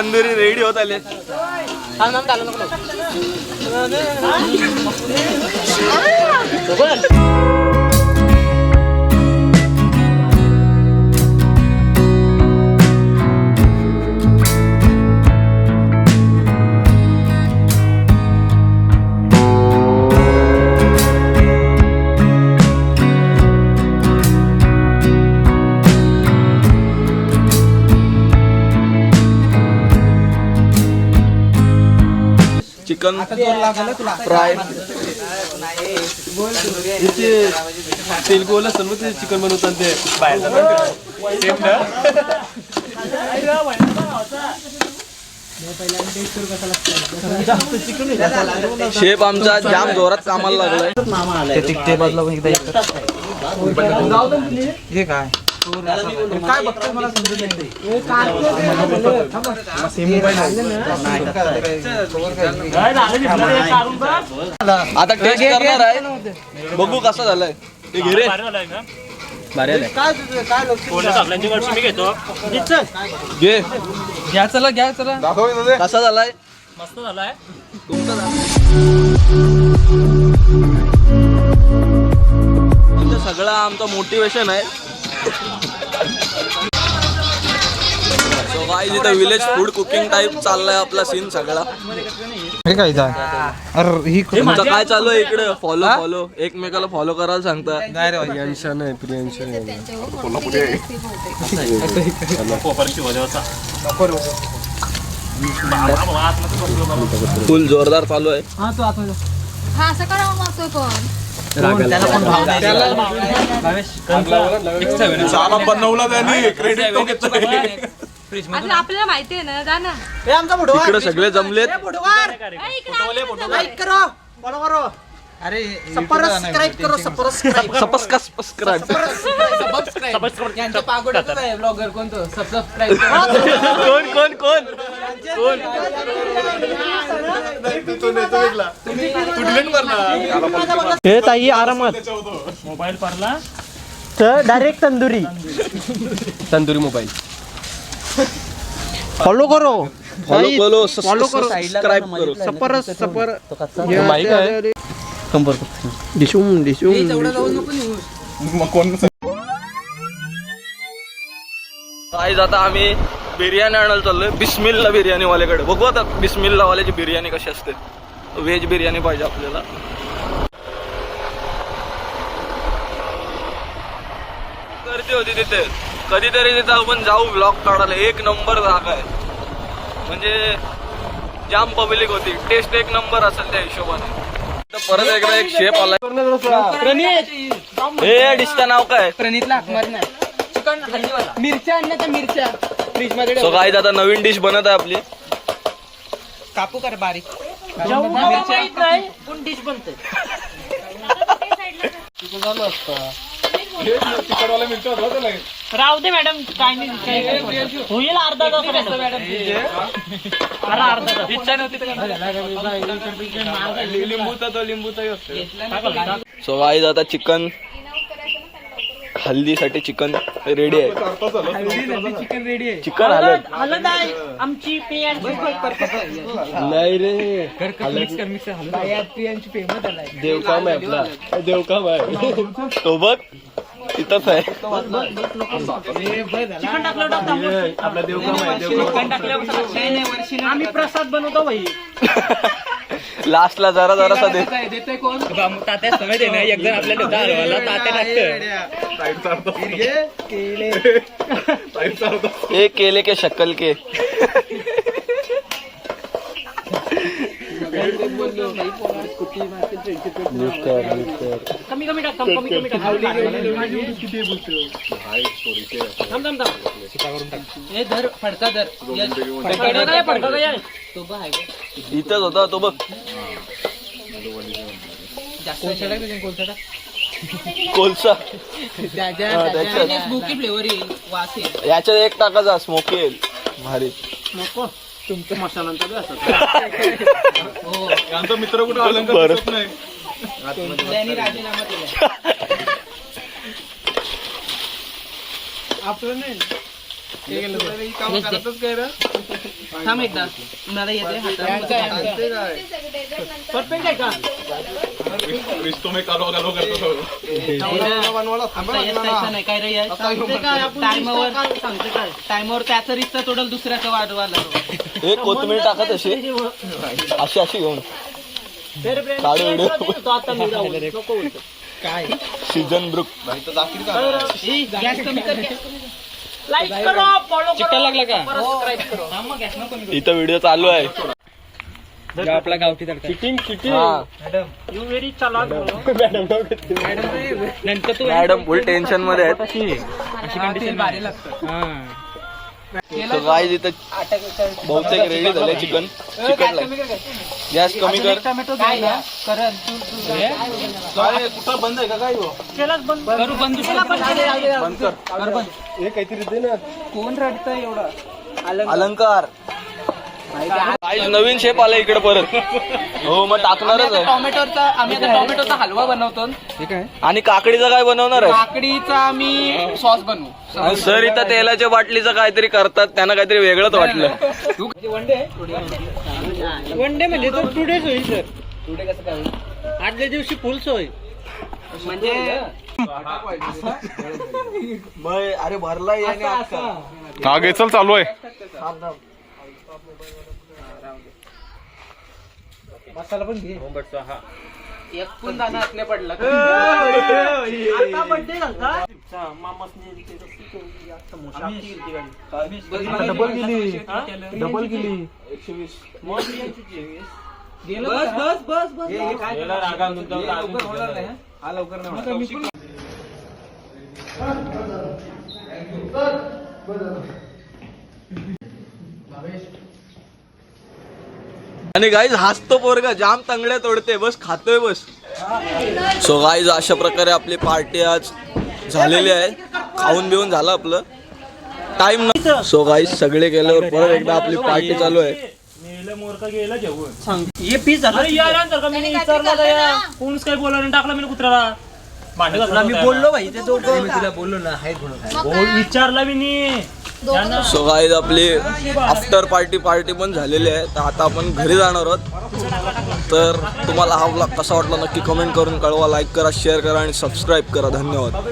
Tandoori ready होत आले. Chicken fry तेल गोल असतं ना ते चिकन बनवतात ते शेफ आमचा जाम जोरात कामाला लागलाय. हे काय काय बघतोय मला समजत आता टेस्ट करणार आहे, बघू कसं झालंय. ते घे रे घे घ्या चला कसा झालाय. मस्त झालाय. सगळं आमचं मोटिवेशन आहे. सो गाईज इथं विलेज फूड कुकिंग टाइप चाललाय आपला सीन सगळा. हे काय अरे ही तुमचं काय चालू आहे इकडे. फॉलो एकमेकाला फॉलो करायला सांगता. प्रियांशा नाही प्रियांशा फुल जोरदार चालू आहे. बनवला त्यांनी क्रेडिट तो घेतोय. आपल्याला माहिती आहे ना. जा ना इकडे सगळे जमलेत. अरे सबस्क्राइब करो सबस्क्राइब यांच्या पागोड्यातच आहे ब्लॉगर कोणतं सबस्क्राइब कोण हे ताई आरामात मोबाईल पडला तर डायरेक्ट तंदुरी मोबाईल. फॉलो करो सबस्क्राइब करो. सपर माहिती आहे डिशूम आज आता आम्ही बिर्याणी आणायला चाललोय. बिस्मिल्ला बिर्याणी वाल्याकडे. बघू आता बिस्मिल्ला वाल्याची बिर्याणी कशी असते. व्हेज बिर्याणी पाहिजे आपल्याला. गर्दी होती तिथे. कधीतरी तिथे आपण जाऊ व्लॉग काढायला. एक नंबर जागा आहे. म्हणजे जाम पब्लिक होती. टेस्ट एक नंबर असेल त्या हिशोबाने. परत एकदा एक शेफ आलाय. हे डिशचं नाव काय. प्रणितला हाकमार नाही चिकन हल्दीवाला मिरच्या आणल्या तर मिरच्या फ्रीज मध्ये सो गाईज आता नवीन डिश बनत आहे आपली. कापू कर बारीक डिश बनते. राहू दे मॅडम. काय नाही होईल अर्धा तास मॅडम. अर्धा तास इच्छा नव्हती. सो गाईज आता चिकन हल्दीसाठी चिकन रेडी आहे. चिकन रेडी आहे. चिकन हलद आहे आमची नाही रे प्रियांची फेमस झालाय. देवकाम आहे आपला देवकाम आहे. तो बघ तिथंच आहे. चिकन टाकलं आपला देवकाम आहे. आम्ही प्रसाद बनवतो भाई. लास्टला जरासा दे. देतोय कोण तात्या समय दे ना. एकदा आपल्याला तात्या टाकतं. एक केले के शक्कल के. कमी टाक. हे धर फडका धर इथंच होता तो बघ. कोळसा स्मोकी फ्लेवर येईल वास येईल. याच्यात एक टाकाचा स्मोकी येईल भारी. तुमच्या मसाल्यांचा बी असत. आमचा मित्र कुठे अलंकार नाही. त्यांनी राजीनामा केला. आपलं नाही करतच काय रे. थांब एकदा मला येते परफेक्ट आहे का रिश्तों में कालो कालो करतो नाही काय रे टाइमवर त्याचं रिश्ता तोडल दुसऱ्याचं वाढवायला एक कोथमीर टाकत अशी अशी घेऊन काय सीजन ब्रुक गॅस कमी कर लाईक करा फॉलो चिकटा लागला का इथं व्हिडिओ चालू आहे आपला गावठी तडका यू व्हेरी चालाक नंतर तू मॅडम फुल टेन्शन मध्ये आहेत कंडिशन भारी लागतं गाईज इथं बहुतेक रेडी झाले चिकन गॅस कमी कर टोमॅटो कुठं बंद आहे का काय केलाच बंद करू बंद बंद कर हे काहीतरी दे ना कोण रडतं एवढं अलंकार गाईज नवीन शेप आला इकडे परत हो मग टाकणारच आहे टोमॅटोचा आम्ही आता टोमॅटोचा हलवा बनवतो आणि काकडीचा काय बनवणार आहे काकडीचा आम्ही सॉस बनवू आणि सर इथं तेलाच्या बाटलीचं काहीतरी करतात त्यांना काहीतरी वेगळंच वाटलं वन डे म्हणजे तो 2 days होईल सर टुडे कसं काय आदल्या दिवशी फुल सोय म्हणजे अरे भरला हा चल चालू आहे मसाला पण घे एक पण दाना असणे पडला आता बर्थडे झालता डबल गेली बस आणि गाईज हसतो पोरगा जाम तंगड्या तोडते बस खातोय बस सो गाईज अशा प्रकारे आपली पार्टी आज झालेली आहे खाऊन बिऊन झालं आपलं टाइम न सो गाईज सगळे गेल्यावर परत एकदा आपली पार्टी चालू आहे ये पीस झालं अरे यार यार का मी विचारलं या कोणच काय बोलला नाही टाकला मी कुत्र्याला भांडे घातला मी बोललो भाई ते तुला बोललो ना हाय विचारला मी नी सो गाईज आपली आफ्टर पार्टी पण झालेली आहे तर आता आपण घरी जाणार आहोत तर तुम्हाला हा व्लॉग कसा वाटला नक्की कमेंट करून कळवा लाईक करा शेअर करा आणि सबस्क्राईब करा धन्यवाद